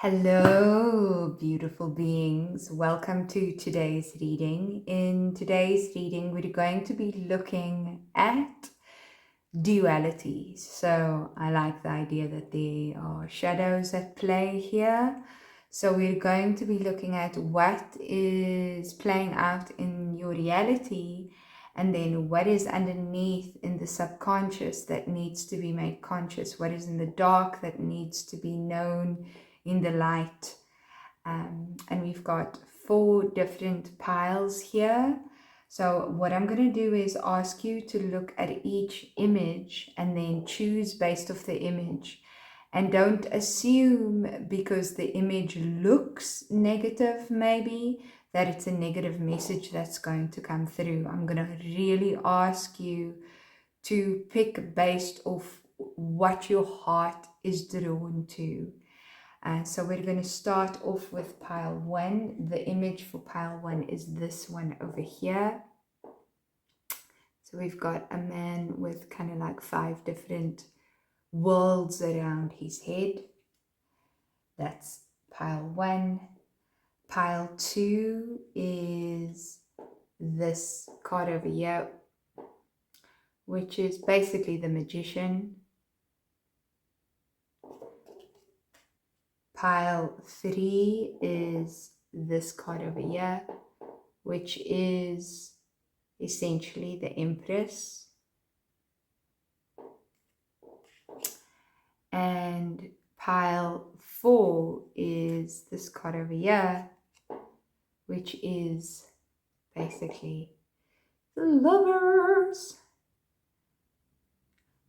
Hello, beautiful beings. Welcome to today's reading. In today's reading, we're going to be looking at dualities. So I like the idea that there are shadows at play here. So we're going to be looking at what is playing out in your reality and then what is underneath in the subconscious that needs to be made conscious, what is in the dark that needs to be known in the light. And we've got 4 different piles here. So what I'm going to do is ask you to look at each image and then choose based off the image. And don't assume because the image looks negative maybe that it's a negative message that's going to come through. I'm going to really ask you to pick based off what your heart is drawn to. So we're going to start off with pile 1. The image for pile 1 is this one over here. So we've got a man with kind of like 5 different worlds around his head. That's pile 1. Pile 2 is this card over here, which is basically the magician. Pile 3 is this card over here, which is essentially the Empress. And pile 4 is this card over here, which is basically the Lovers.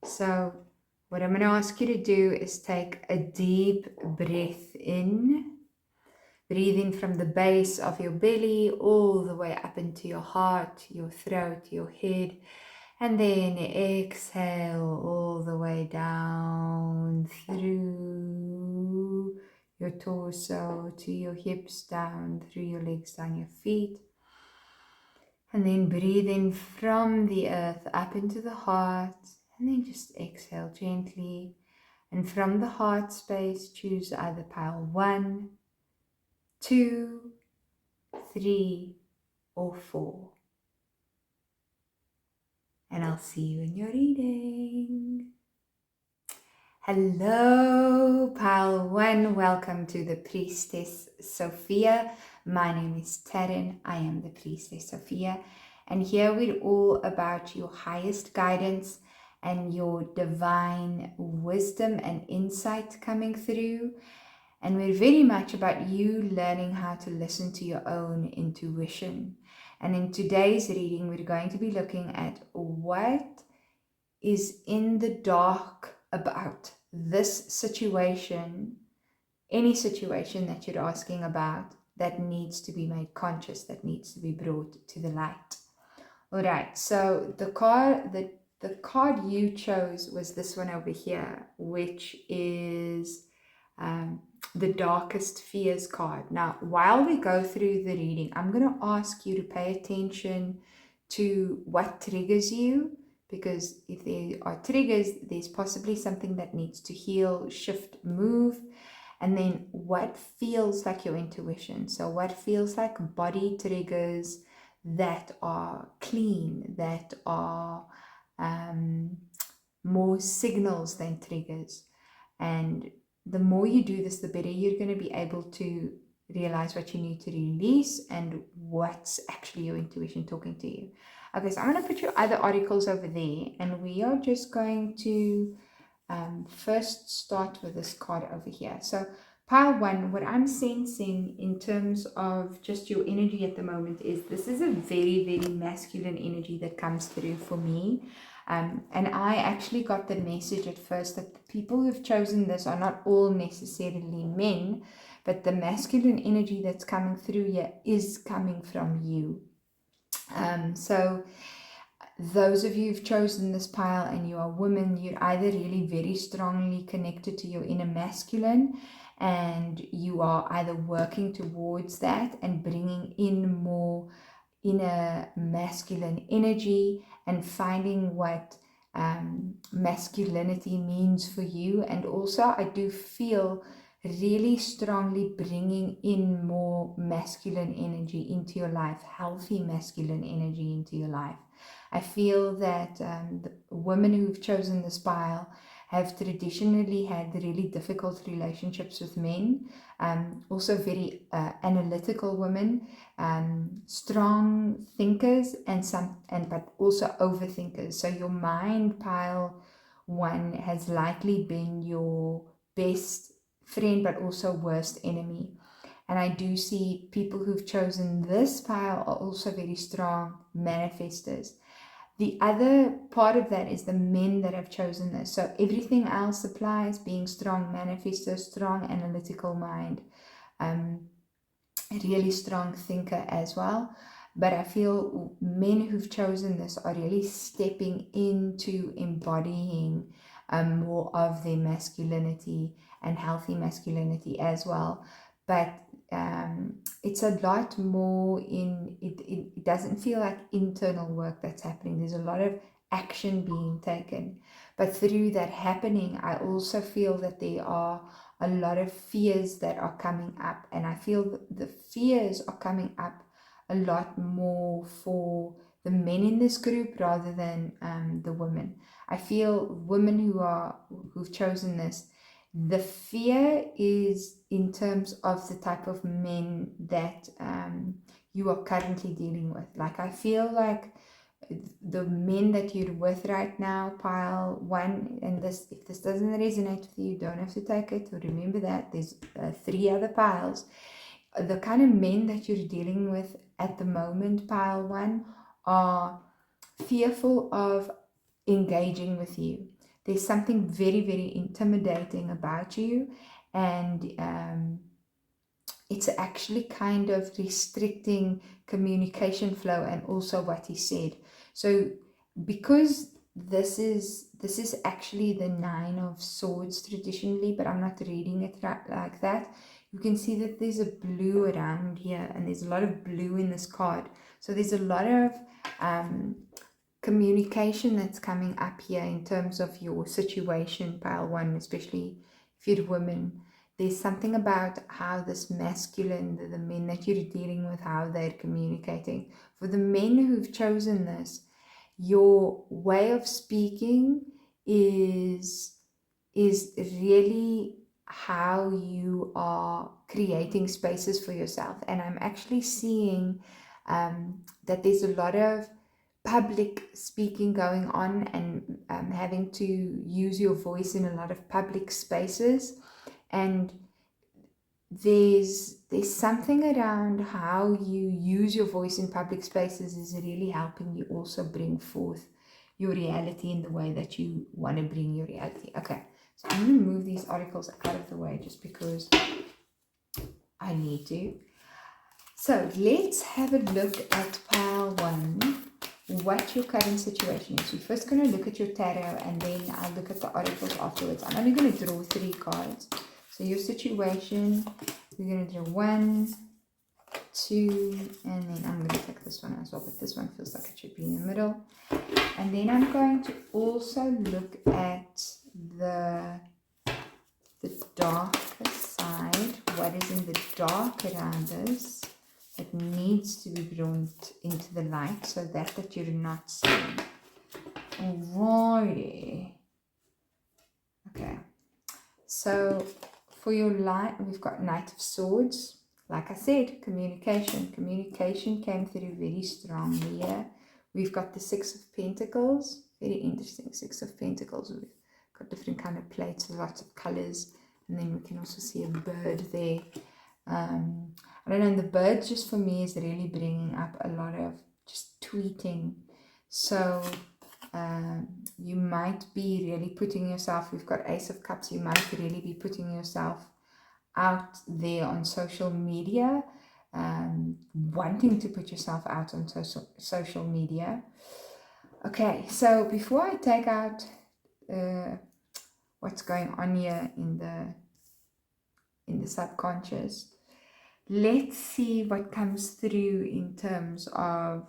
So what I'm going to ask you to do is take a deep breath in. Breathe in from the base of your belly all the way up into your heart, your throat, your head. And then exhale all the way down through your torso to your hips, down through your legs, down your feet. And then breathe in from the earth up into the heart. And then just exhale gently. And from the heart space, choose either pile 1, 2, 3, or 4. And I'll see you in your reading. Hello, pile 1. Welcome to the Priestess Sophia. My name is Taryn. I am the Priestess Sophia. And here we're all about your highest guidance and your divine wisdom and insight coming through. And we're very much about you learning how to listen to your own intuition. And in today's reading, we're going to be looking at what is in the dark about this situation, any situation that you're asking about that needs to be made conscious, that needs to be brought to the light. All right, so the card you chose was this one over here, which is the Darkest Fears card. Now, while we go through the reading, I'm going to ask you to pay attention to what triggers you, because if there are triggers, there's possibly something that needs to heal, shift, move. And then what feels like your intuition. So what feels like body triggers that are clean, that are more signals than triggers. And the more you do this, the better you're going to be able to realize what you need to release and what's actually your intuition talking to you. Okay, so I'm going to put your other articles over there, and we are just going to first start with this card over here. So pile 1, what I'm sensing in terms of just your energy at the moment is this is a very, very masculine energy that comes through for me. And I actually got the message at first that the people who've chosen this are not all necessarily men, but the masculine energy that's coming through here is coming from you. So those of you who've chosen this pile and you are women, you're either really very strongly connected to your inner masculine and you are either working towards that and bringing in more inner masculine energy and finding what masculinity means for you. And also I do feel really strongly bringing in more masculine energy into your life, healthy masculine energy into your life. I feel that the women who've chosen this pile have traditionally had really difficult relationships with men, also very analytical women, strong thinkers, but also overthinkers. So your mind pile 1 has likely been your best friend but also worst enemy. And I do see people who've chosen this pile are also very strong manifestors. The other part of that is the men that have chosen this. So everything else applies, being strong manifestor, strong analytical mind, really strong thinker as well. But I feel men who've chosen this are really stepping into embodying more of their masculinity and healthy masculinity as well. But it's a lot more it doesn't feel like internal work that's happening. There's a lot of action being taken. But through that happening, I also feel that there are a lot of fears that are coming up. And I feel the fears are coming up a lot more for the men in this group rather than the women. I feel women who've chosen this, the fear is in terms of the type of men that you are currently dealing with. Like, I feel like the men that you're with right now, pile 1, and this, if this doesn't resonate with you, you don't have to take it. Remember that there's 3 other piles. The kind of men that you're dealing with at the moment, pile 1, are fearful of engaging with you. There's something very, very intimidating about you, and it's actually kind of restricting communication flow and also what he said. So because this is actually the 9 of Swords traditionally, but I'm not reading it like that. You can see that there's a blue around here, and there's a lot of blue in this card. So there's a lot of communication that's coming up here in terms of your situation, pile 1, especially if you're women. There's something about how this masculine, the men that you're dealing with, how they're communicating. For the men who've chosen this, your way of speaking is really how you are creating spaces for yourself. And I'm actually seeing that there's a lot of public speaking going on, and having to use your voice in a lot of public spaces. And there's something around how you use your voice in public spaces is really helping you also bring forth your reality in the way that you want to bring your reality. Okay, so I'm going to move these articles out of the way just because I need to. So let's have a look at pile 1, what your current situation is. We're first going to look at your tarot, and then I'll look at the articles afterwards. I'm only going to draw 3 cards. So your situation, we're going to draw 1, 2, and then I'm going to take this one as well, but this one feels like it should be in the middle. And then I'm going to also look at the darker side, what is in the dark around us that needs to be drawn into the light, so that you're not seeing. Alrighty. Okay. So for your light, we've got Knight of Swords. Like I said, communication. Communication came through very strongly here. We've got the 6 of Pentacles. Very interesting, 6 of Pentacles. We've got different kind of plates with lots of colors. And then we can also see a bird there. I don't know, and the bird just for me is really bringing up a lot of just tweeting. So you might be really putting yourself, we've got Ace of Cups, you might really be putting yourself out there on social media, wanting to put yourself out on social media. Okay, so before I take out what's going on here in the subconscious, let's see what comes through in terms of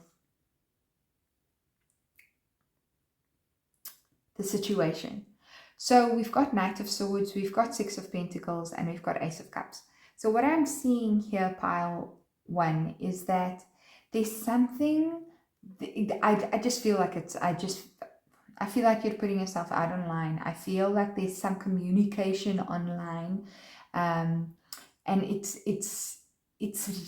the situation. So we've got Knight of Swords, we've got Six of Pentacles, and we've got Ace of Cups. So what I'm seeing here, pile one, is that there's something, I just feel like I feel like you're putting yourself out online. I feel like there's some communication online, and it's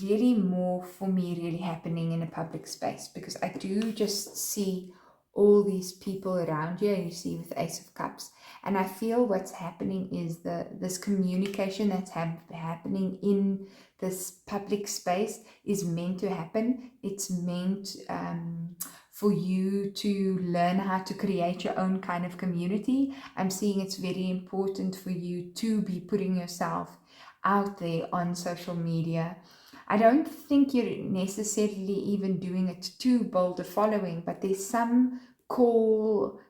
really more for me really happening in a public space, because I do just see all these people around you, you see with Ace of Cups, and I feel what's happening is this communication that's happening in this public space is meant to happen. It's meant for you to learn how to create your own kind of community. I'm seeing it's very important for you to be putting yourself out there on social media. I don't think you're necessarily even doing it to build a following, but there's some call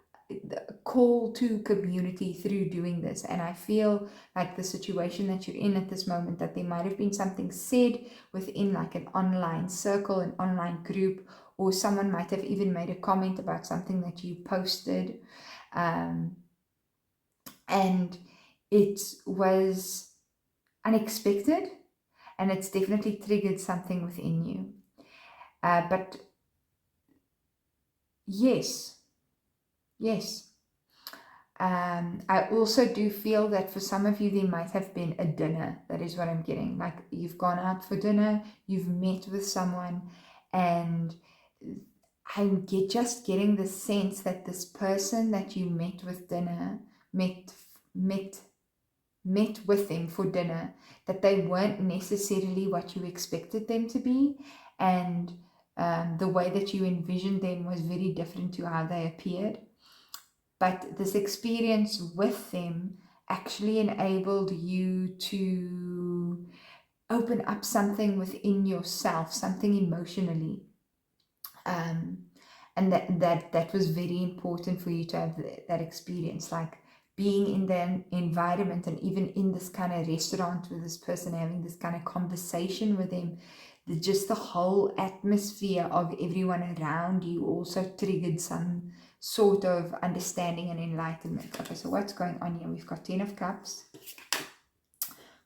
to community through doing this. And I feel like the situation that you're in at this moment, that there might have been something said within like an online circle, an online group, or someone might have even made a comment about something that you posted, and it was unexpected, and it's definitely triggered something within you. But yes. I also do feel that for some of you, there might have been a dinner. That is what I'm getting. Like you've gone out for dinner, you've met with someone, and I'm just getting the sense that this person that you met with dinner, met with them for dinner, that they weren't necessarily what you expected them to be, and the way that you envisioned them was very different to how they appeared. But this experience with them actually enabled you to open up something within yourself, something emotionally. And that was very important for you to have that experience, like being in the environment, and even in this kind of restaurant with this person, having this kind of conversation with them. Just the whole atmosphere of everyone around you also triggered some sort of understanding and enlightenment. Okay, so what's going on here? We've got 10 of Cups.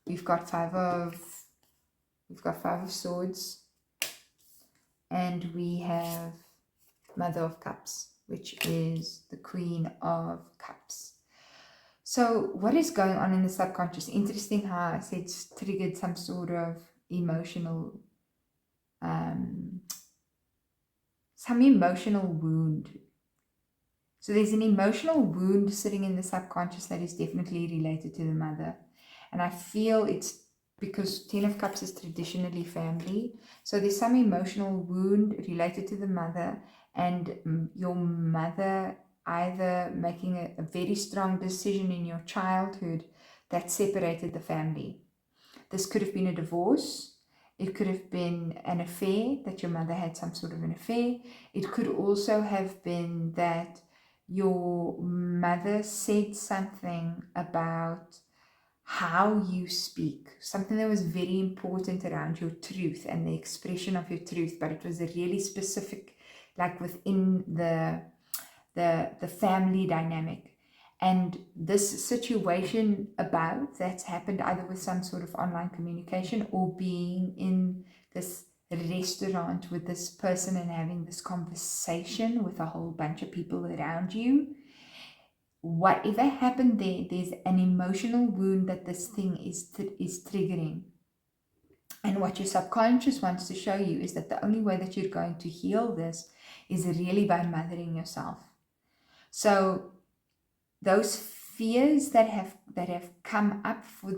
We've got 5 of Swords. And we have Mother of Cups, which is the Queen of Cups. So what is going on in the subconscious? Interesting how I said it's triggered some sort of emotional wound. So there's an emotional wound sitting in the subconscious that is definitely related to the mother. And I feel it's because 10 of Cups is traditionally family. So there's some emotional wound related to the mother, and your mother either making a very strong decision in your childhood that separated the family. This could have been a divorce. It could have been an affair, that your mother had some sort of an affair. It could also have been that your mother said something about how you speak, something that was very important around your truth and the expression of your truth, but it was a really specific, like within the family dynamic. And this situation that's happened either with some sort of online communication or being in this restaurant with this person and having this conversation with a whole bunch of people around you. Whatever happened there's an emotional wound that this thing is triggering. And what your subconscious wants to show you is that the only way that you're going to heal this is really by mothering yourself. So those fears that have come up for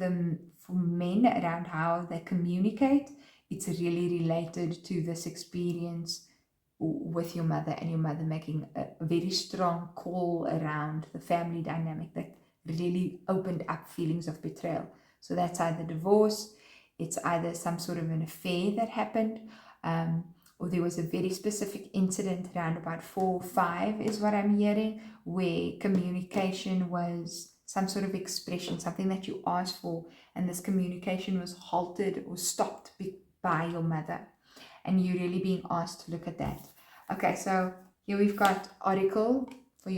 men around how they communicate, it's really related to this experience with your mother, and your mother making a very strong call around the family dynamic that really opened up feelings of betrayal. So that's either divorce, it's either some sort of an affair that happened, or there was a very specific incident around about 4 or 5 is what I'm hearing, where communication was some sort of expression, something that you asked for, and this communication was halted or stopped by your mother, and you really being asked to look at that. Okay, so here we've got Oracle for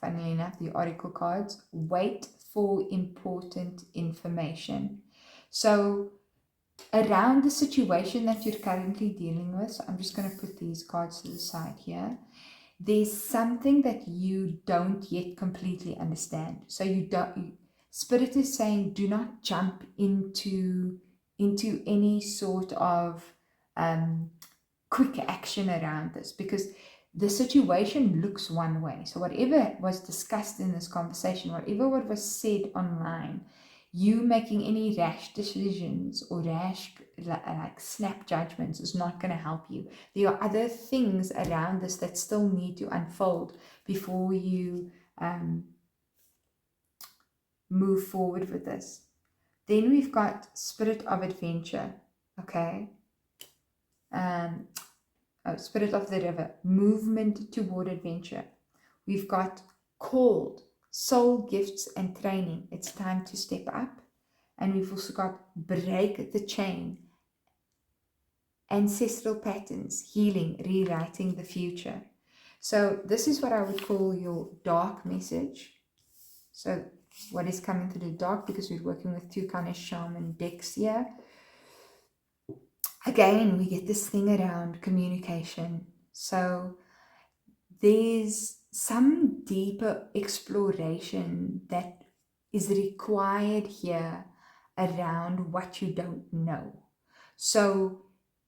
funnily enough, the oracle cards. Wait for important information. So around the situation that you're currently dealing with, so I'm just going to put these cards to the side here. There's something that you don't yet completely understand. So Spirit is saying, do not jump into any sort of quick action around this, because the situation looks one way. So whatever was discussed in this conversation, whatever what was said online, you making any rash decisions or rash like snap judgments is not going to help you. There are other things around this that still need to unfold before you move forward with this. Then we've got spirit of adventure. Okay. Spirit of the river, movement toward adventure. We've got called, soul gifts and training. It's time to step up. And we've also got break the chain, ancestral patterns, healing, rewriting the future. So this is what I would call your dark message. So what is coming through the dark, because we're working with two kind of shaman decks here. Again, we get this thing around communication. So there's some deeper exploration that is required here around what you don't know. So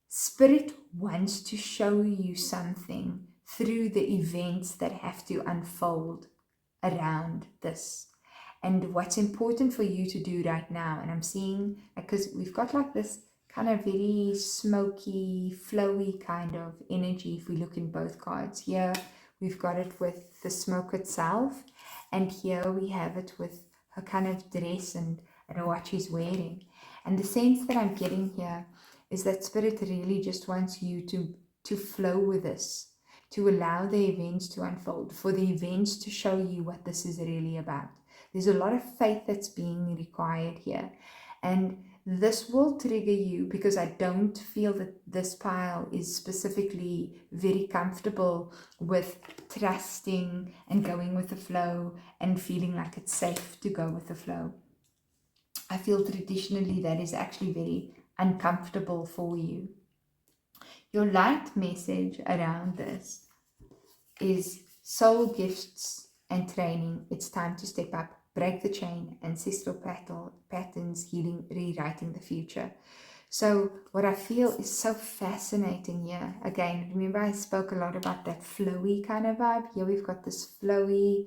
Spirit wants to show you something through the events that have to unfold around this. And what's important for you to do right now, and I'm seeing, because we've got like this kind of very smoky, flowy kind of energy if we look in both cards. Here we've got it with the smoke itself, and here we have it with her kind of dress and what she's wearing. And the sense that I'm getting here is that Spirit really just wants you to flow with this, to allow the events to unfold, for the events to show you what this is really about. There's a lot of faith that's being required here. And this will trigger you, because I don't feel that this pile is specifically very comfortable with trusting and going with the flow and feeling like it's safe to go with the flow. I feel traditionally that is actually very uncomfortable for you. Your light message around this is soul gifts and training. It's time to step up, break the chain, ancestral patterns, healing, rewriting the future. So what I feel is so fascinating here. Again, remember I spoke a lot about that flowy kind of vibe. Here we've got this flowy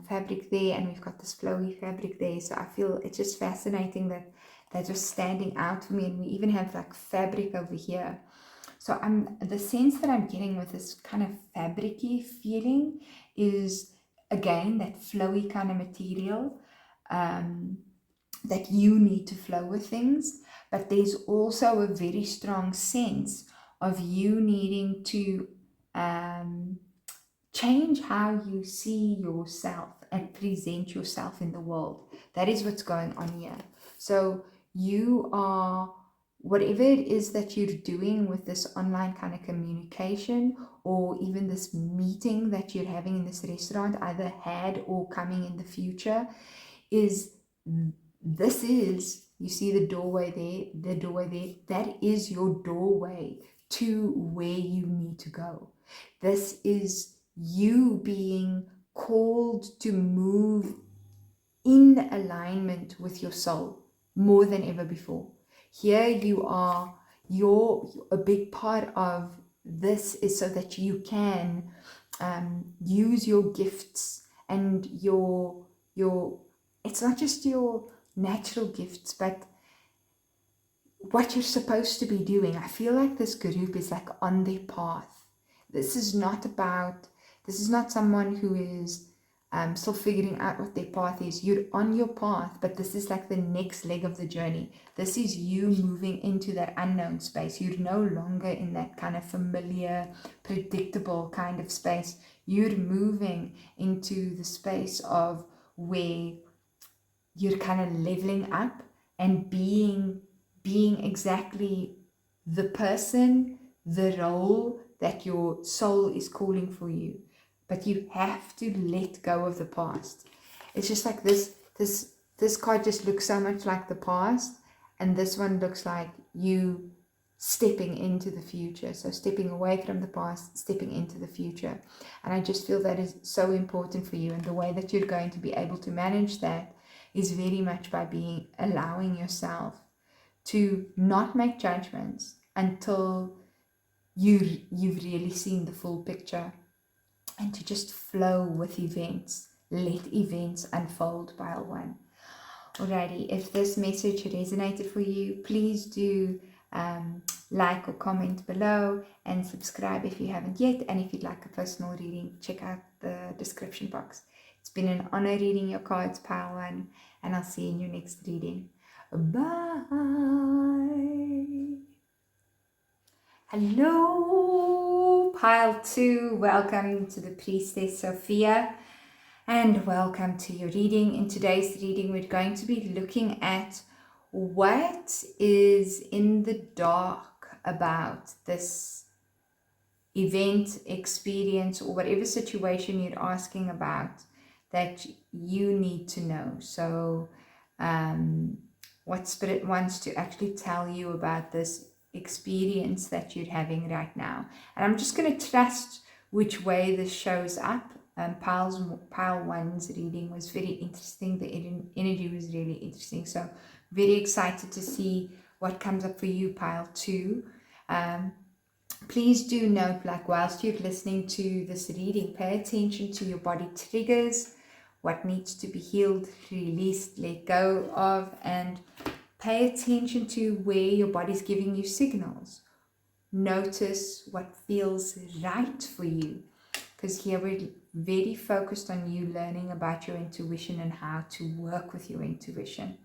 fabric there, and we've got this flowy fabric there. So I feel it's just fascinating that they're just standing out for me. And we even have like fabric over here. So the sense that I'm getting with this kind of fabricy feeling is, again, that flowy kind of material, that you need to flow with things. But there's also a very strong sense of you needing to change how you see yourself and present yourself in the world. That is what's going on here. So you are, whatever it is that you're doing with this online kind of communication, or even this meeting that you're having in this restaurant, either had or coming in the future, is, this is, you see the doorway there, that is your doorway to where you need to go. This is you being called to move in alignment with your soul more than ever before. Here you are, a big part of this is so that you can use your gifts and your it's not just your natural gifts, but what you're supposed to be doing. I feel like this group is like on their path. This is not someone who is still figuring out what their path is. You're on your path, but this is like the next leg of the journey. This is you moving into that unknown space. You're no longer in that kind of familiar, predictable kind of space. You're moving into the space of where you're kind of leveling up and being exactly the person, the role that your soul is calling for you. but you have to let go of the past. It's just like this card just looks so much like the past, and this one looks like you stepping into the future. So stepping away from the past, stepping into the future. And I just feel that is so important for you, and the way that you're going to be able to manage that is very much by allowing yourself to not make judgments until you've really seen the full picture, and to just flow with events. Let events unfold, pile one. Alrighty, if this message resonated for you, please do like or comment below, and subscribe if you haven't yet. And if you'd like a personal reading, check out the description box. It's been an honor reading your cards, pile one, and I'll see you in your next reading. Bye. Hello, pile two. Welcome to the Priestess Sophia, and welcome to your reading. In today's reading, we're going to be looking at what is in the dark about this event, experience, or whatever situation you're asking about that you need to know. So what Spirit wants to actually tell you about this experience that you're having right now. And I'm just going to trust which way this shows up. Pile one's reading was very interesting. The energy was really interesting. So very excited to see what comes up for you, pile two. Please do note, like whilst you're listening to this reading, pay attention to your body triggers, what needs to be healed, released, let go of, and pay attention to where your body's giving you signals. Notice what feels right for you, because here we're very focused on you learning about your intuition and how to work with your intuition.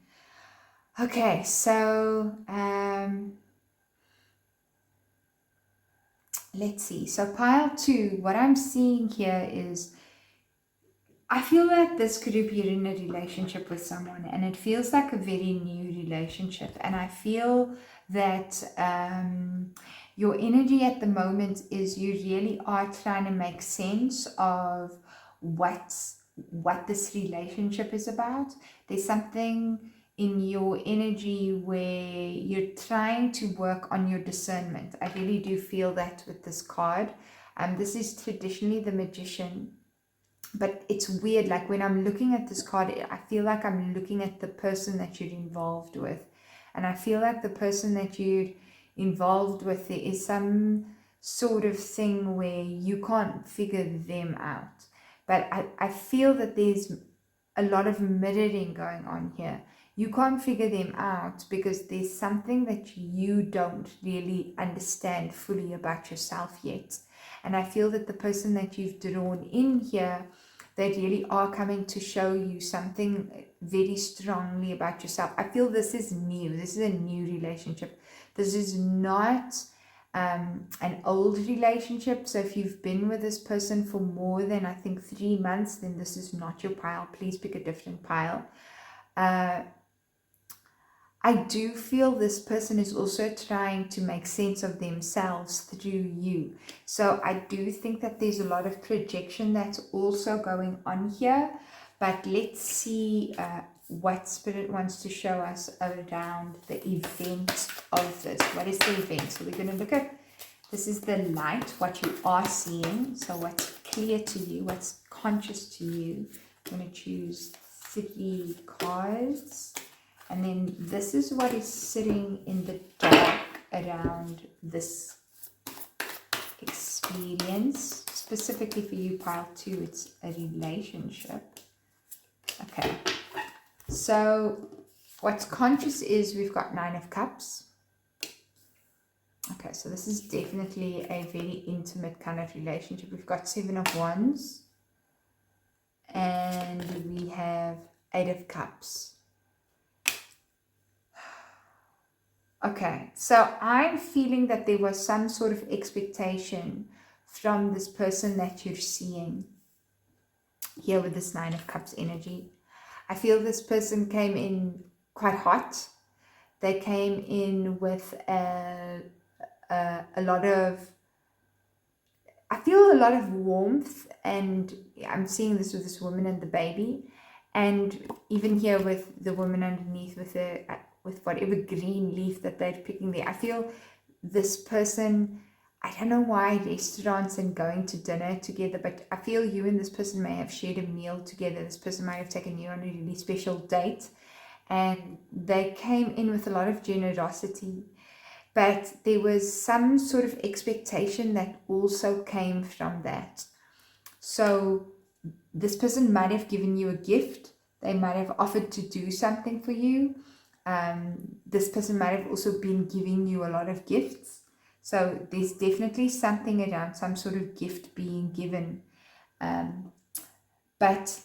Okay, so let's see. So pile two, what I'm seeing here is, I feel like this group, you're in a relationship with someone, and it feels like a very new relationship. And I feel that your energy at the moment is you really are trying to make sense of what this relationship is about. There's something in your energy where you're trying to work on your discernment. I really do feel that with this card. This is traditionally the Magician. But it's weird, like when I'm looking at this card, I feel like I'm looking at the person that you're involved with. And I feel like the person that you're involved with, there is some sort of thing where you can't figure them out. But I feel that there's a lot of mirroring going on here. You can't figure them out because there's something that you don't really understand fully about yourself yet. And I feel that the person that you've drawn in here, they really are coming to show you something very strongly about yourself. I feel this is new. This is a new relationship. This is not an old relationship. So if you've been with this person for more than, I think, 3 months, then this is not your pile. Please pick a different pile. I do feel this person is also trying to make sense of themselves through you. So I do think that there's a lot of projection that's also going on here. But let's see what Spirit wants to show us around the event of this. What is the event? So we're going to look at, this is the light, what you are seeing. So what's clear to you, what's conscious to you. I'm going to choose 3 cards. And then this is what is sitting in the dark around this experience. Specifically for you, pile 2, it's a relationship. Okay. So what's conscious is we've got 9 of Cups. Okay, so this is definitely a very intimate kind of relationship. We've got 7 of Wands. And we have 8 of Cups. Okay, so I'm feeling that there was some sort of expectation from this person that you're seeing here with this 9 of Cups energy. I feel this person came in quite hot. They came in with a lot of, I feel a lot of warmth, and I'm seeing this with this woman and the baby, and even here with the woman underneath with the with whatever green leaf that they're picking there. I feel this person, I don't know why restaurants and going to dinner together, but I feel you and this person may have shared a meal together. This person might have taken you on a really special date, and they came in with a lot of generosity, but there was some sort of expectation that also came from that. So this person might have given you a gift. They might have offered to do something for you. This person might have also been giving you a lot of gifts. So there's definitely something around some sort of gift being given. But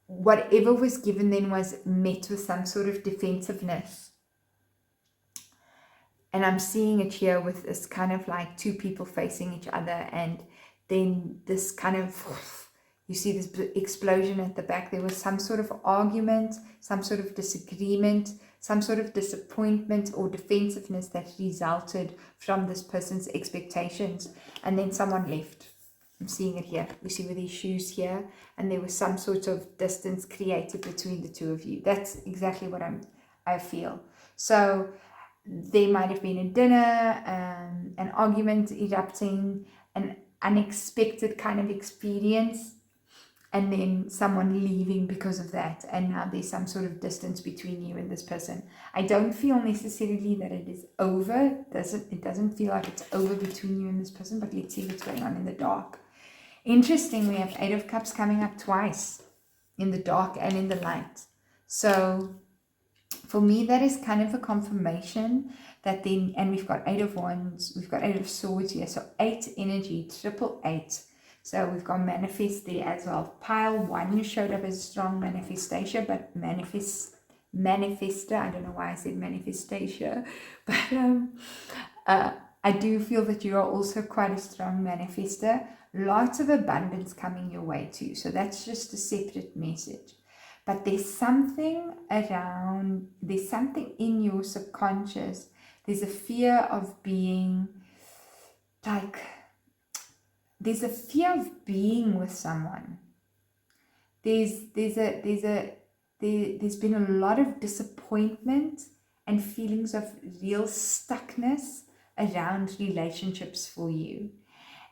whatever was given then was met with some sort of defensiveness. And I'm seeing it here with this kind of like two people facing each other, and then this kind of, you see this explosion at the back. There was some sort of argument, some sort of disagreement, some sort of disappointment or defensiveness that resulted from this person's expectations, and then someone left. I'm seeing it here. You see with these shoes here, and there was some sort of distance created between the two of you. That's exactly what I feel. So there might have been a dinner, an argument erupting, an unexpected kind of experience, and then someone leaving because of that, and now there's some sort of distance between you and this person. I don't feel necessarily that it is over. It doesn't feel like it's over between you and this person, but let's see what's going on in the dark. Interesting, we have 8 of Cups coming up twice, in the dark and in the light. So for me, that is kind of a confirmation that then, and we've got 8 of Wands, we've got 8 of Swords here, so 8 energy, 888. So we've got manifest there as well. Pile 1, you showed up as a strong manifestation, but manifester, I don't know why I said manifestation, but I do feel that you are also quite a strong manifester. Lots of abundance coming your way too, so that's just a separate message. But there's something in your subconscious. There's a fear of being like, there's a fear of being with someone. There's been a lot of disappointment and feelings of real stuckness around relationships for you.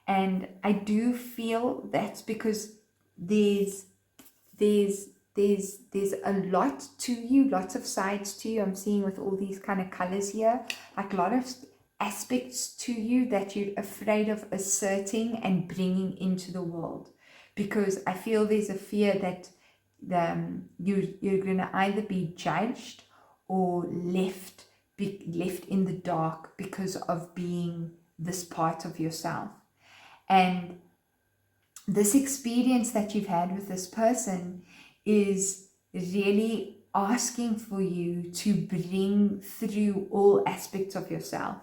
And I do feel that's because there's a lot to you, lots of sides to you. I'm seeing with all these kind of colors here, like a lot of aspects to you that you're afraid of asserting and bringing into the world, because I feel there's a fear that you're going to either be judged or left in the dark because of being this part of yourself. And this experience that you've had with this person is really asking for you to bring through all aspects of yourself.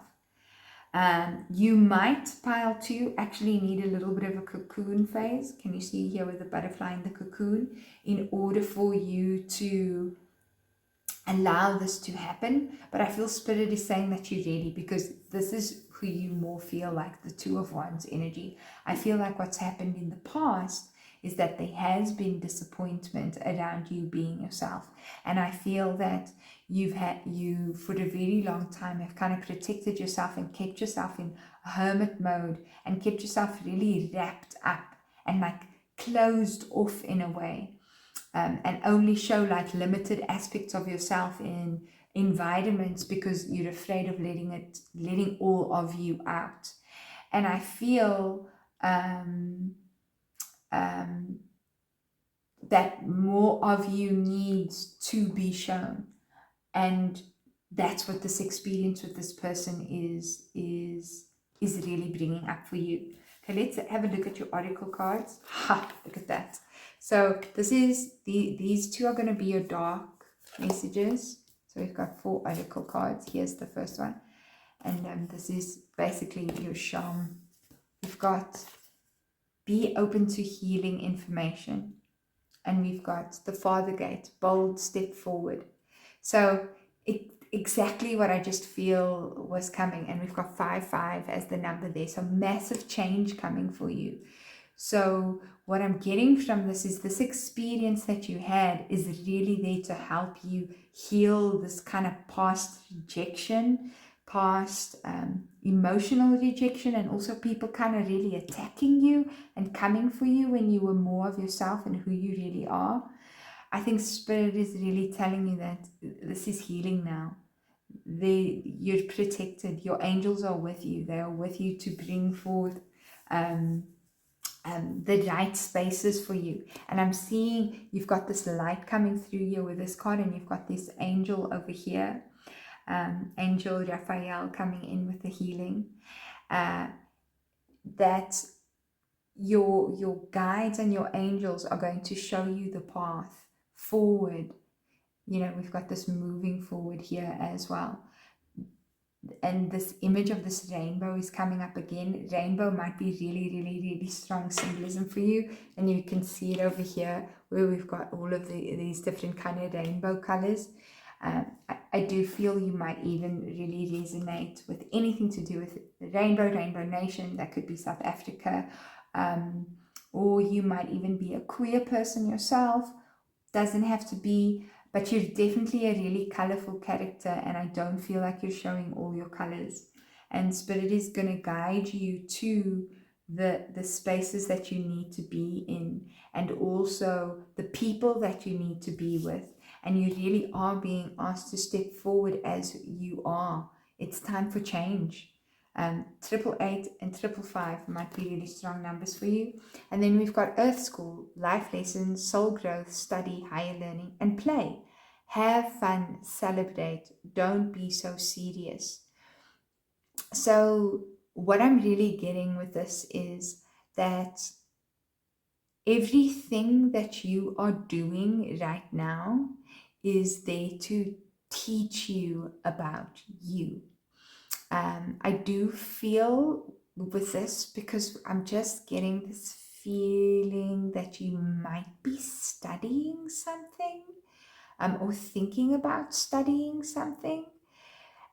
You might, pile 2, actually need a little bit of a cocoon phase. Can you see here with the butterfly in the cocoon? In order for you to allow this to happen. But I feel Spirit is saying that you're ready, because this is who you more feel like, the 2 of Wands energy. I feel like what's happened in the past is that there has been disappointment around you being yourself. And I feel that you for a very long time have kind of protected yourself and kept yourself in hermit mode and kept yourself really wrapped up and like closed off in a way, and only show like limited aspects of yourself in environments because you're afraid of letting all of you out. And I feel that more of you needs to be shown, and that's what this experience with this person is really bringing up for you. Okay, let's have a look at your oracle cards. Look at that. So this is these 2 are going to be your dark messages. So we've got 4 oracle cards. Here's the first one, and this is basically your charm. We've got be open to healing information, and we've got the Father Gate, bold step forward. So exactly what I just feel was coming. And we've got 5-5 as the number there. So massive change coming for you. So what I'm getting from this is this experience that you had is really there to help you heal this kind of past rejection, past emotional rejection, and also people kind of really attacking you and coming for you when you were more of yourself and who you really are. I think Spirit is really telling you that this is healing now. You're protected. Your angels are with you. They are with you to bring forth the right spaces for you. And I'm seeing you've got this light coming through you with this card, and you've got this angel over here, Angel Raphael, coming in with the healing. That your guides and your angels are going to show you the path forward. You know, we've got this moving forward here as well. And this image of this rainbow is coming up again. Rainbow might be really strong symbolism for you, and you can see it over here where we've got all of these different kind of rainbow colors. I do feel you might even really resonate with anything to do with Rainbow Nation. That could be South Africa, or you might even be a queer person yourself. Doesn't have to be, but you're definitely a really colorful character, and I don't feel like you're showing all your colors. And Spirit is going to guide you to the spaces that you need to be in, and also the people that you need to be with. And you really are being asked to step forward as you are. It's time for change. 888 and 555 might be really strong numbers for you. And then we've got Earth School, life lessons, soul growth, study, higher learning, and play. Have fun, celebrate, don't be so serious. So what I'm really getting with this is that everything that you are doing right now is there to teach you about you. I do feel with this, because I'm just getting this feeling that you might be studying something, or thinking about studying something.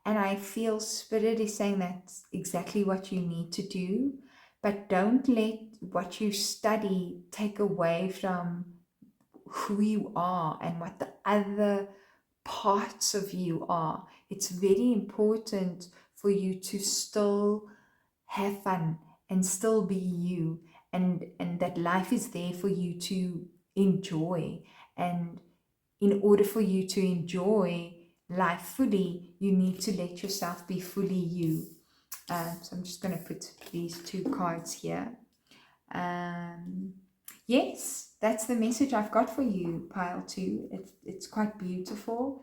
And I feel Spirit is saying that's exactly what you need to do. But don't let what you study take away from who you are and what the other parts of you are. It's very important for you to still have fun and still be you, and that life is there for you to enjoy. And in order for you to enjoy life fully, you need to let yourself be fully you. So I'm just going to put these two cards here. Yes, that's the message I've got for you, pile 2. It's quite beautiful.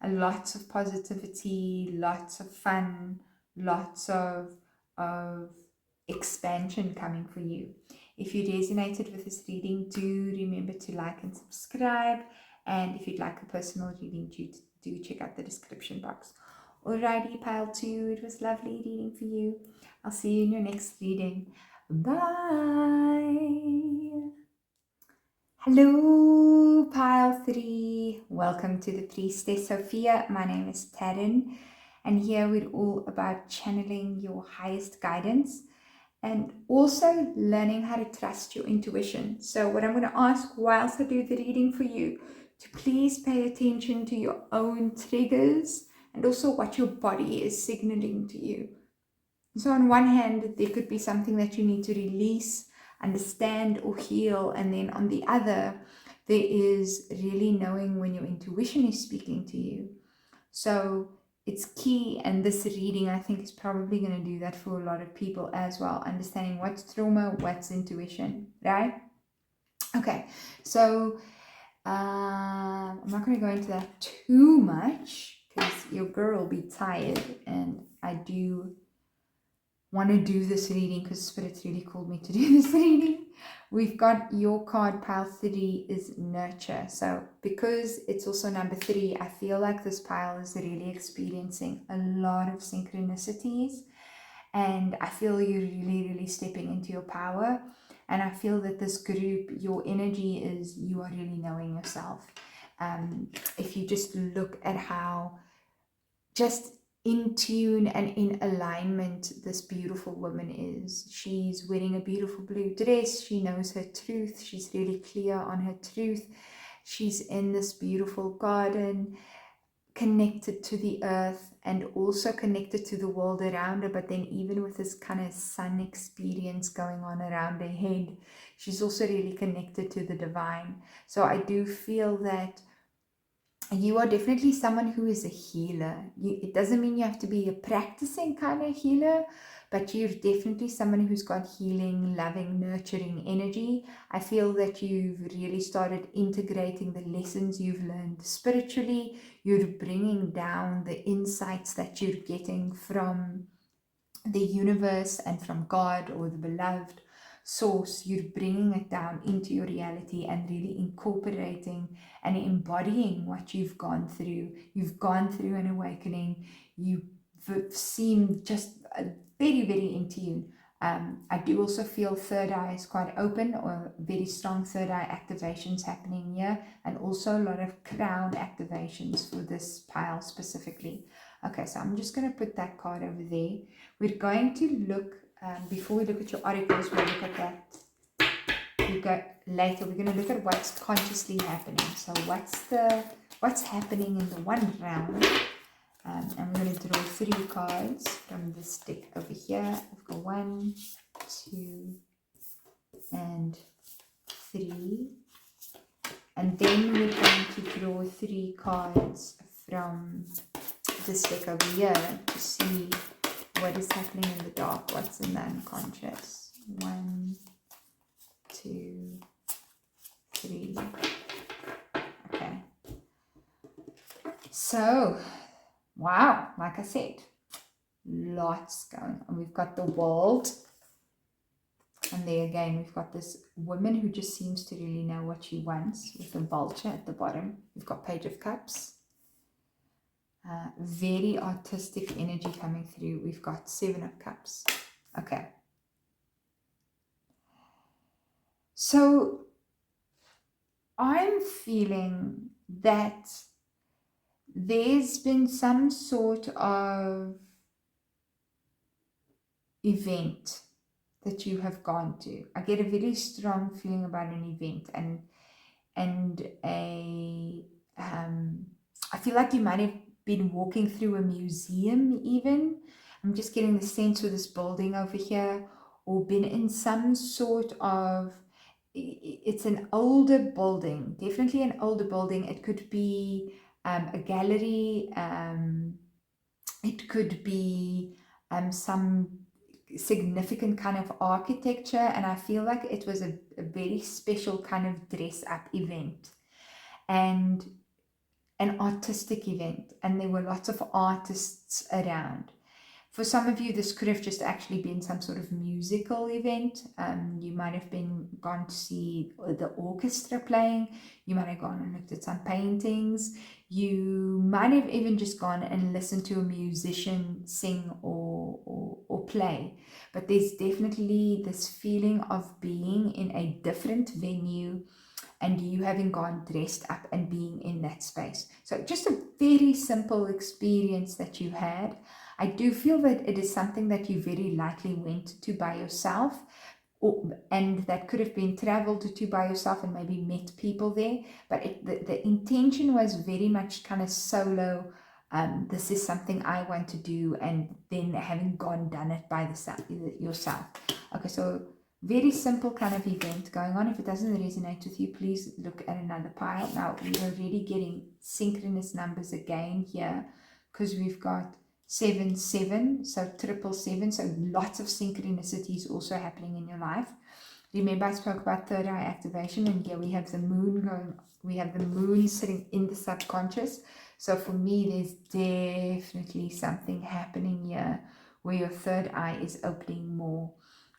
Lots of positivity, lots of fun, lots of expansion coming for you. If you resonated with this reading, do remember to like and subscribe. And if you'd like a personal reading, do check out the description box. Alrighty, pile 2, it was lovely reading for you. I'll see you in your next reading. Bye. Hello, pile 3. Welcome to the Priestess Sophia. My name is Taryn, and here we're all about channeling your highest guidance and also learning how to trust your intuition. So what I'm going to ask whilst I do the reading for you, to please pay attention to your own triggers and also what your body is signaling to you. So on one hand, there could be something that you need to release, understand, or heal. And then on the other, there is really knowing when your intuition is speaking to you. So it's key, and this reading I think is probably going to do that for a lot of people as well, understanding what's trauma, what's intuition, right? Okay, so I'm not going to go into that too much because your girl will be tired, and I do want to do this reading because Spirit's really called me to do this reading. We've got your card, pile 3, is nurture. So because it's also number 3, I feel like this pile is really experiencing a lot of synchronicities, and I feel you're really stepping into your power. And I feel that this group, your energy is you are really knowing yourself. If you just look at how just in tune and in alignment this beautiful woman is. She's wearing a beautiful blue dress. She knows her truth. She's really clear on her truth. She's in this beautiful garden, connected to the earth and also connected to the world around her, but then even with this kind of sun experience going on around her head, she's also really connected to the divine. So I do feel that you are definitely someone who is a healer. It doesn't mean you have to be a practicing kind of healer, but you're definitely someone who's got healing, loving, nurturing energy. I feel that you've really started integrating the lessons you've learned spiritually. You're bringing down the insights that you're getting from the universe and from God or the beloved source. You're bringing it down into your reality and really incorporating and embodying what you've gone through. You've gone through an awakening. You seem just very, very in tune. I do also feel third eye is quite open, or very strong third eye activations happening here, and also a lot of crown activations for this pile specifically. Okay, so I'm just going to put that card over there. We're going to look, before we look at your oracles, we'll look at that. Later, we're going to look at what's consciously happening. So what's happening in the one round. And we're going to draw 3 cards from this deck over here. I've got 1, 2, and 3. And then we're going to draw 3 cards from this deck over here to see what is happening in the dark, what's in the unconscious. 1, 2, 3. Okay. So, wow, like I said, lots going on. We've got the world, and there again, we've got this woman who just seems to really know what she wants, with the vulture at the bottom. We've got Page of Cups. Very artistic energy coming through. We've got 7 of Cups. Okay. So I'm feeling that there's been some sort of event that you have gone to. I get a very strong feeling about an event, and I feel like you might have been walking through a museum even. I'm just getting the sense of this building over here, or been in some sort of, it's an older building, definitely an older building. It could be a gallery, it could be some significant kind of architecture, and I feel like it was a very special kind of dress up event and an artistic event, and there were lots of artists around. For some of you, this could have just actually been some sort of musical event. You might have gone to see the orchestra playing. You might have gone and looked at some paintings. You might have even just gone and listened to a musician sing or play. But there's definitely this feeling of being in a different venue and you having gone dressed up and being in that space. So just a very simple experience that you had. I do feel that it is something that you very likely went to by yourself, and that could have been traveled to by yourself and maybe met people there. But the intention was very much kind of solo. This is something I want to do, and then having done it by yourself. Okay, so very simple kind of event going on. If it doesn't resonate with you, please look at another pile. Now, we're already getting synchronous numbers again here, because we've got 7, 7, so 777, so lots of synchronicities also happening in your life. Remember, I spoke about third eye activation, and here we have the moon going, we have the moon sitting in the subconscious. So for me, there's definitely something happening here where your third eye is opening more.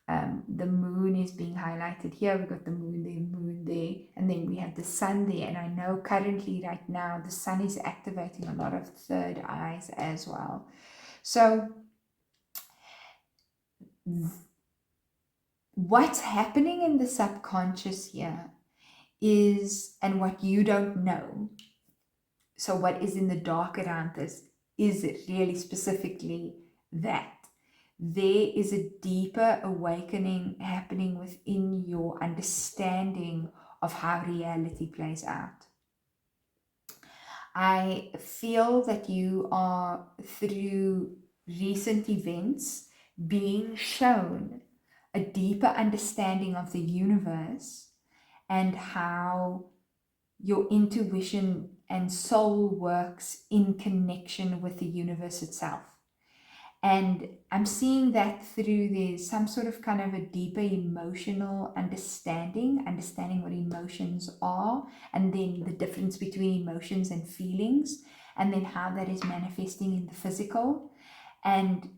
The moon is being highlighted here. We've got the moon there, and then we have the sun there. And I know currently right now the sun is activating a lot of third eyes as well. So what's happening in the subconscious here is, and what you don't know, so what is in the dark around this, is really specifically that there is a deeper awakening happening within your understanding of how reality plays out. I feel that you are, through recent events, being shown a deeper understanding of the universe and how your intuition and soul works in connection with the universe itself. And I'm seeing that through there's some sort of kind of a deeper emotional understanding what emotions are, and then the difference between emotions and feelings, and then how that is manifesting in the physical, and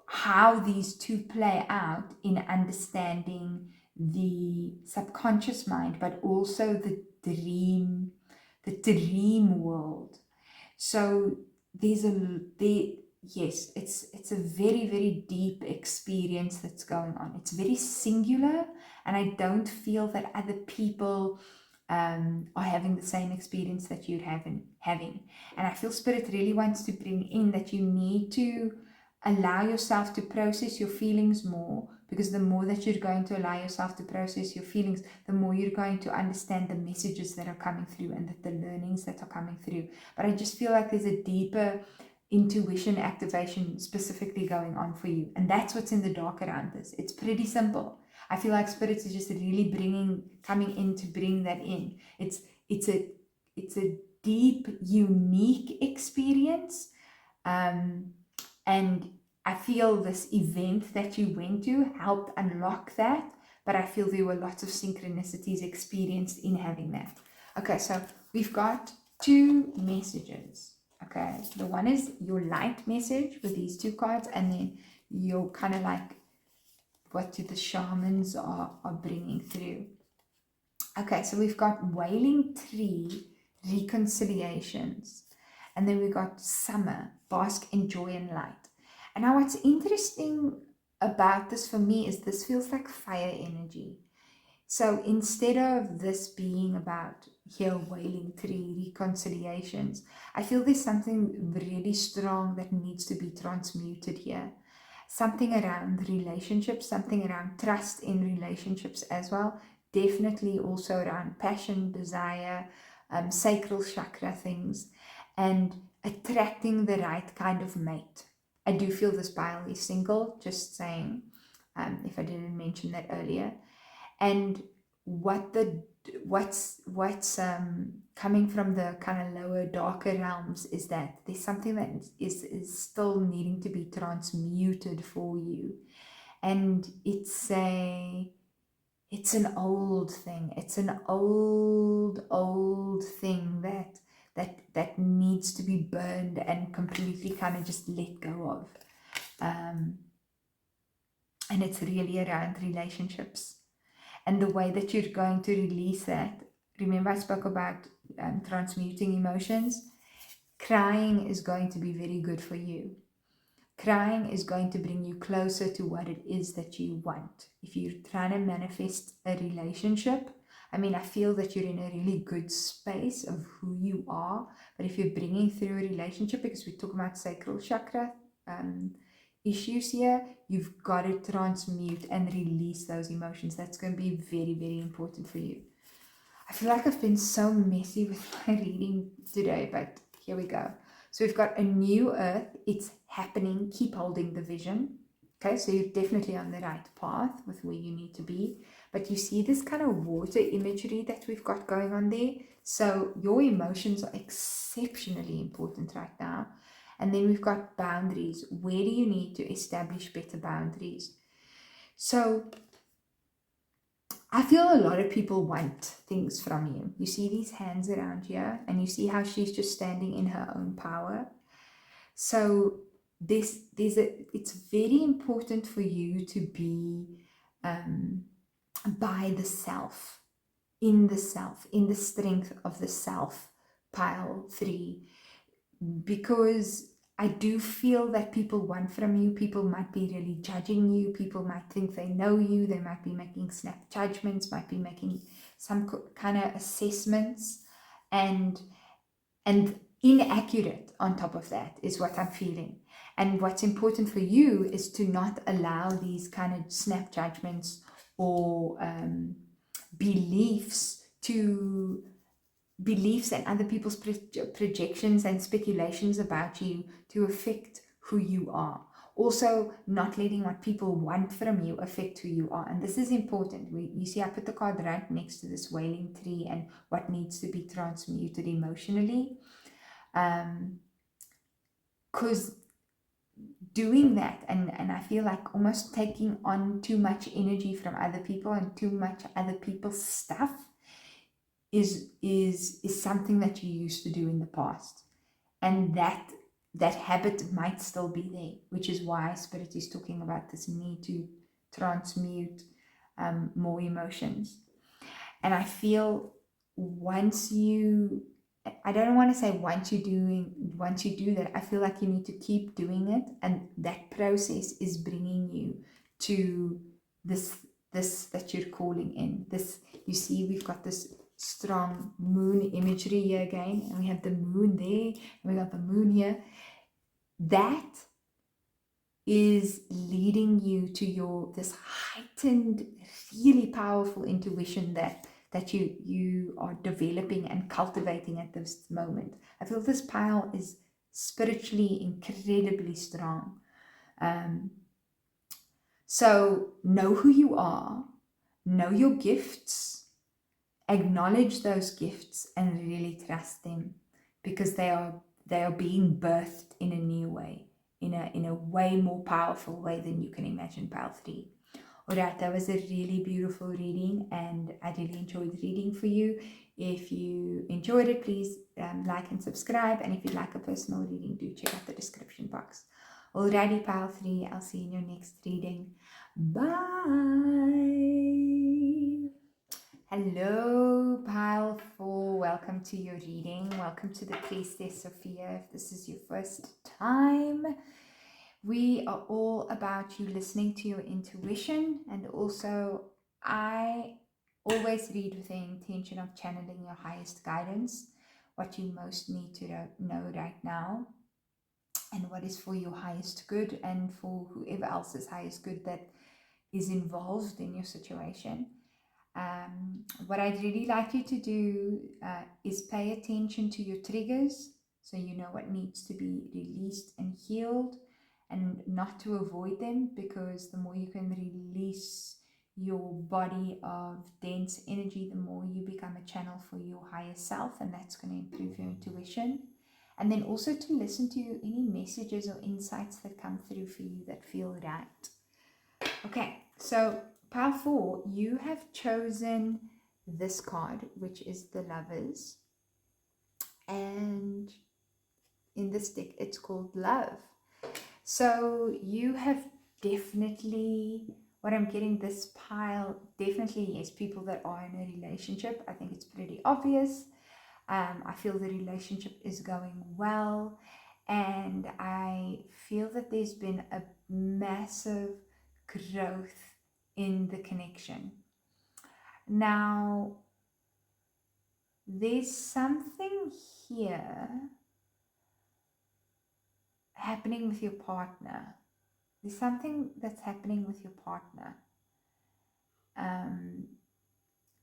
how these two play out in understanding the subconscious mind, but also the dream world. So yes, it's a very, very deep experience that's going on. It's very singular, and I don't feel that other people are having the same experience that you're having. And I feel Spirit really wants to bring in that you need to allow yourself to process your feelings more, because the more that you're going to allow yourself to process your feelings, the more you're going to understand the messages that are coming through and the learnings that are coming through. But I just feel like there's a deeper intuition activation specifically going on for you, and that's what's in the dark around this. It's pretty simple. I feel like Spirit is just really coming in to bring that in. It's a deep, unique experience, and I feel this event that you went to helped unlock that, but I feel there were lots of synchronicities experienced in having that. Okay, so we've got two messages. Okay, the one is your light message with these two cards, and then your kind of like what the shamans are bringing through. Okay, so we've got Wailing Tree, Reconciliations, and then we've got Summer, Bask in Joy and Light. And now what's interesting about this for me is this feels like fire energy. So instead of this being about here Wailing Tree, Reconciliations, I feel there's something really strong that needs to be transmuted here. Something around relationships, something around trust in relationships as well. Definitely also around passion, desire, sacral chakra things, and attracting the right kind of mate. I do feel this pile is single, just saying, if I didn't mention that earlier. And what's coming from the kind of lower, darker realms is that there's something that is still needing to be transmuted for you. And it's an old thing. It's an old thing that needs to be burned and completely kind of just let go of. And it's really around relationships. And the way that you're going to release that, remember I spoke about transmuting emotions? Crying is going to be very good for you. Crying is going to bring you closer to what it is that you want. If you're trying to manifest a relationship, I mean, I feel that you're in a really good space of who you are. But if you're bringing through a relationship, because we're talking about sacral chakra issues here, you've got to transmute and release those emotions. That's going to be very, very important for you. I feel like I've been so messy with my reading today, but here we go. So we've got a new earth. It's happening. Keep holding the vision. Okay, so you're definitely on the right path with where you need to be. But you see this kind of water imagery that we've got going on there. So your emotions are exceptionally important right now. And then we've got boundaries. Where do you need to establish better boundaries? So I feel a lot of people want things from you. You see these hands around here, and you see how she's just standing in her own power. So it's very important for you to be by the self, in the strength of the self, pile 3. Because I do feel that people want from you. People might be really judging you. People might think they know you. They might be making snap judgments, might be making some kind of assessments, and inaccurate on top of that is what I'm feeling. And what's important for you is to not allow these kind of snap judgments or beliefs and other people's projections and speculations about you to affect who you are. Also, not letting what people want from you affect who you are. And this is important. You see, I put the card right next to this wailing tree and what needs to be transmuted emotionally. Because doing that, and I feel like almost taking on too much energy from other people and too much other people's stuff is something that you used to do in the past. And that habit might still be there, which is why Spirit is talking about this need to transmute more emotions. And I feel once you do that, I feel like you need to keep doing it, and that process is bringing you to this that you're calling in. This, you see, we've got this strong moon imagery here again, and we have the moon there, and we got the moon here. That is leading you to this heightened, really powerful intuition that you are developing and cultivating at this moment. I feel this pile is spiritually incredibly strong. So know who you are, know your gifts, acknowledge those gifts, and really trust them, because they are being birthed in a new way, in a way more powerful way than you can imagine, pile 3. Alright, that was a really beautiful reading, and I really enjoyed reading for you. If you enjoyed it, please like and subscribe, and if you'd like a personal reading, do check out the description box. Alrighty, pile 3, I'll see you in your next reading. Bye! Hello, pile 4, welcome to your reading. Welcome to the Priestess Sophia. If this is your first time, we are all about you listening to your intuition, and also I always read with the intention of channeling your highest guidance, what you most need to know right now, and what is for your highest good and for whoever else's highest good that is involved in your situation. What I'd really like you to do is pay attention to your triggers, so you know what needs to be released and healed, and not to avoid them, because the more you can release your body of dense energy, the more you become a channel for your higher self, and that's going to improve your intuition. And then also to listen to any messages or insights that come through for you that feel right. Okay, so pile 4, you have chosen this card, which is the Lovers, and in this deck it's called Love. So you have definitely, what I'm getting, this pile definitely is people that are in a relationship. I think it's pretty obvious. I feel the relationship is going well, and I feel that there's been a massive growth in the connection. Now, there's something here happening with your partner. There's something that's happening with your partner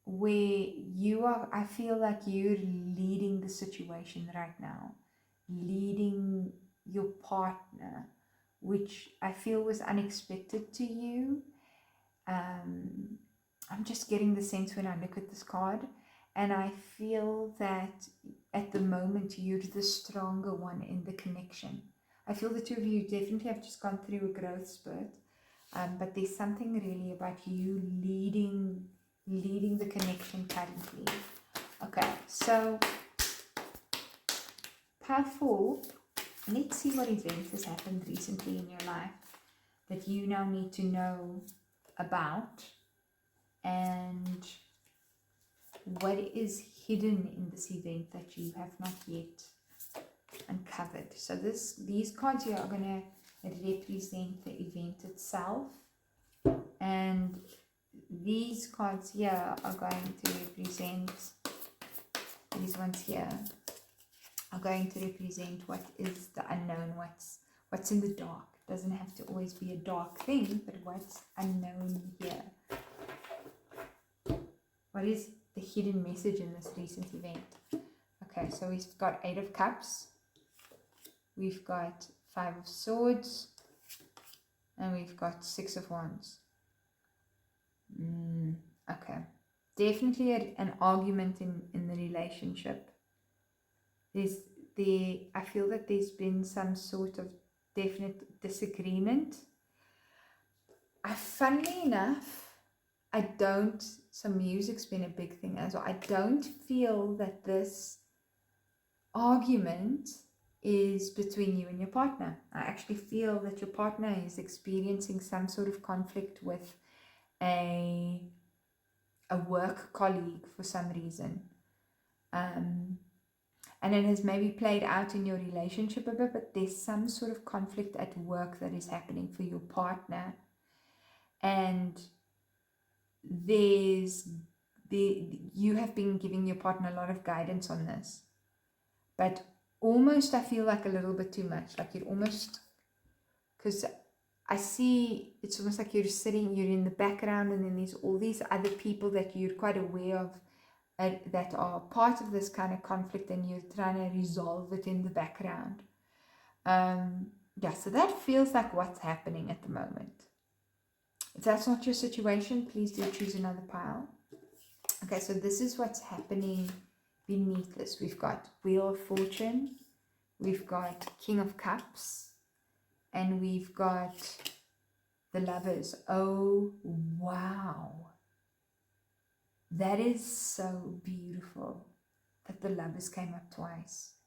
where you are, I feel like you're leading the situation right now, leading your partner, which I feel was unexpected to you. I'm just getting the sense when I look at this card, and I feel that at the moment you're the stronger one in the connection. I feel the two of you definitely have just gone through a growth spurt, but there's something really about you leading the connection currently. Okay, so pile 4, let's see what event has happened recently in your life that you now need to know about, and what is hidden in this event that you have not yet uncovered. So these cards here are going to represent the event itself, and these cards here are going to represent, these ones here are going to represent what is the unknown, what's in the dark. It doesn't have to always be a dark thing, but what's unknown here. What is the hidden message in this recent event? Okay, so we've got 8 of Cups, we've got 5 of Swords, and we've got 6 of Wands. Okay, definitely an argument in the relationship. I feel that there's been some sort of definite disagreement. Funnily enough, so music's been a big thing as well. I don't feel that this argument is between you and your partner. I actually feel that your partner is experiencing some sort of conflict with a work colleague for some reason. And it has maybe played out in your relationship a bit, but there's some sort of conflict at work that is happening for your partner. And you have been giving your partner a lot of guidance on this, but almost I feel like a little bit too much. Like you're almost, because I see it's almost like you're in the background, and then there's all these other people that you're quite aware of that are part of this kind of conflict, and you're trying to resolve it in the background. Yeah, so that feels like what's happening at the moment. If that's not your situation, please do choose another pile. Okay, so this is what's happening beneath this. We've got Wheel of Fortune, we've got King of Cups, and we've got the Lovers. Oh, wow. That is so beautiful that the Lovers came up twice.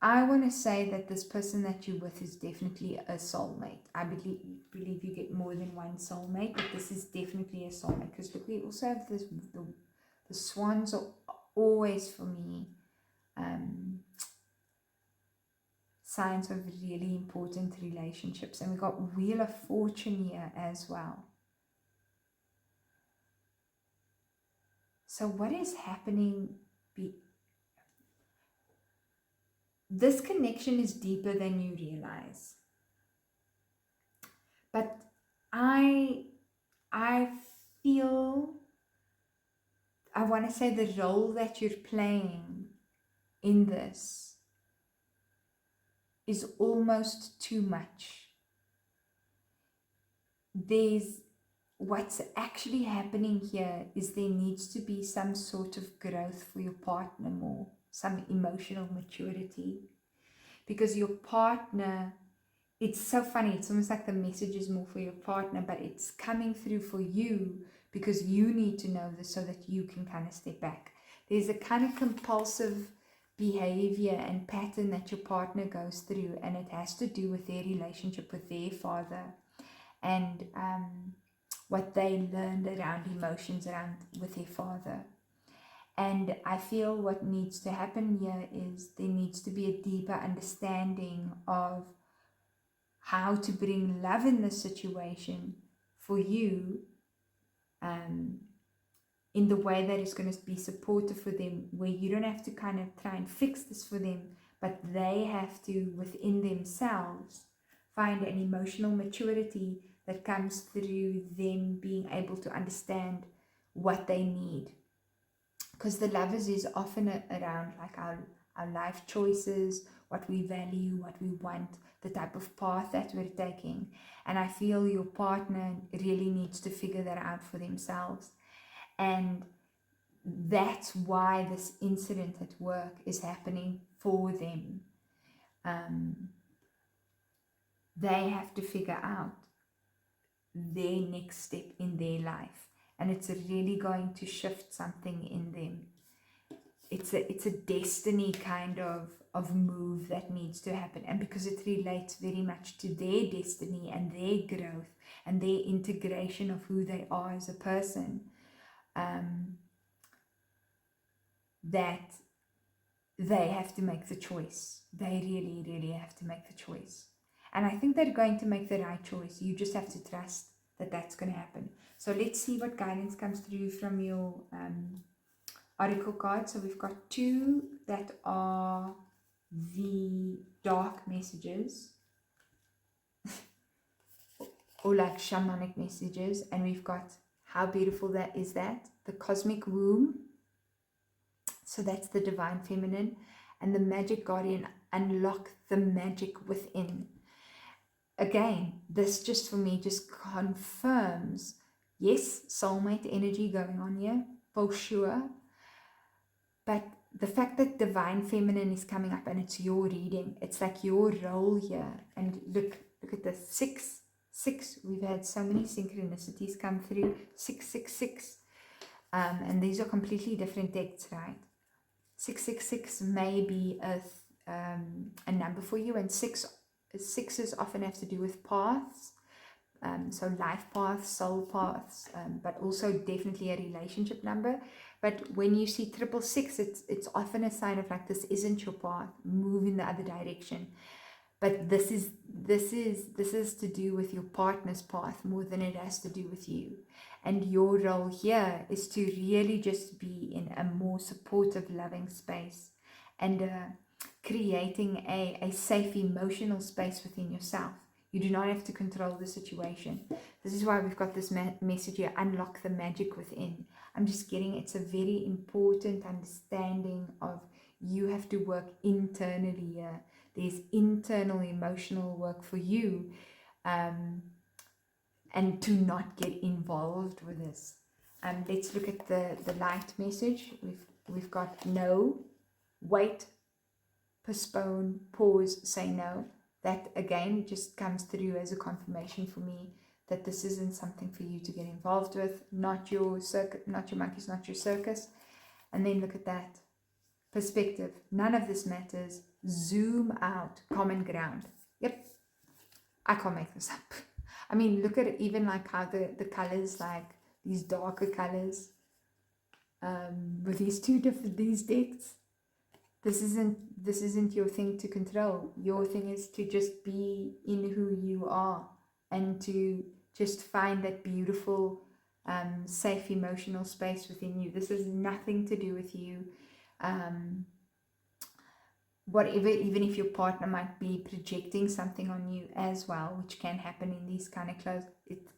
I want to say that this person that you're with is definitely a soulmate. I believe you get more than one soulmate, but this is definitely a soulmate. Because look, we also have this, the swans are always, for me, signs of really important relationships. And we've got Wheel of Fortune here as well. So what is happening? This connection is deeper than you realize. But I feel, I want to say the role that you're playing in this is almost too much. What's actually happening here is there needs to be some sort of growth for your partner more, some emotional maturity. Because your partner, it's so funny, it's almost like the message is more for your partner, but it's coming through for you because you need to know this so that you can kind of step back. There's a kind of compulsive behavior and pattern that your partner goes through, and it has to do with their relationship with their father and what they learned around emotions with their father. And I feel what needs to happen here is there needs to be a deeper understanding of how to bring love in this situation for you, in the way that is going to be supportive for them, where you don't have to kind of try and fix this for them, but they have to, within themselves, find an emotional maturity that comes through them being able to understand what they need. Because the Lovers is often around like our life choices, what we value, what we want, the type of path that we're taking. And I feel your partner really needs to figure that out for themselves. And that's why this incident at work is happening for them. They have to figure out their next step in their life. And it's really going to shift something in them. It's a destiny kind of move that needs to happen. And because it relates very much to their destiny and their growth and their integration of who they are as a person, that they have to make the choice. They really, really have to make the choice. And I think they're going to make the right choice. You just have to trust that that's going to happen. So let's see what guidance comes through from your oracle card. So we've got 2 that are the dark messages, or like shamanic messages, and we've got, how beautiful that is, that the cosmic womb, so that's the divine feminine, and the magic guardian, unlock the magic within. Again, this just for me just confirms, yes, soulmate energy going on here for sure, but the fact that divine feminine is coming up and it's your reading, it's like your role here. And look at the 6. We've had so many synchronicities come through. 666, and these are completely different decks, right? 666 may be a number for you, and sixes often have to do with paths, so life paths, soul paths, but also definitely a relationship number. But when you see 666, it's often a sign of like, this isn't your path, move in the other direction. But this is to do with your partner's path more than it has to do with you. And your role here is to really just be in a more supportive, loving space, and creating a safe emotional space within yourself. You do not have to control the situation. This is why we've got this message here, unlock the magic within. I'm just getting, it's a very important understanding of, you have to work internally here. There's internal emotional work for you, and to not get involved with this. Let's look at the light message. We've got no, wait, postpone, pause, say no. That again just comes through as a confirmation for me that this isn't something for you to get involved with, not your circus, not your monkeys, not your circus. And then look at that perspective. None of this matters. Zoom out. Common ground. Yep. I can't make this up. I mean, look at it, even like how the colors, like these darker colors, with these decks. This isn't your thing to control. Your thing is to just be in who you are, and to just find that beautiful, safe emotional space within you. This has nothing to do with you. Whatever, even if your partner might be projecting something on you as well, which can happen in these kind of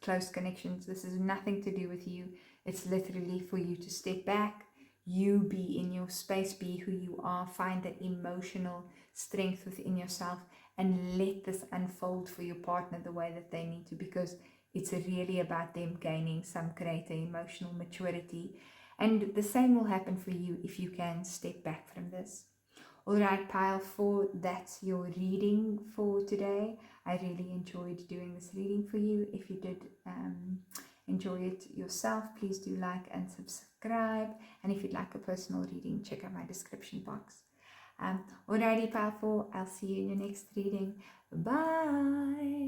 close connections, this is nothing to do with you. It's literally for you to step back, you be in your space, be who you are, find that emotional strength within yourself, and let this unfold for your partner the way that they need to, because it's really about them gaining some greater emotional maturity. And the same will happen for you if you can step back from this. Alright, pile 4, that's your reading for today. I really enjoyed doing this reading for you. If you did enjoy it yourself, please do like and subscribe. And if you'd like a personal reading, check out my description box. Alrighty, pile 4, I'll see you in your next reading. Bye!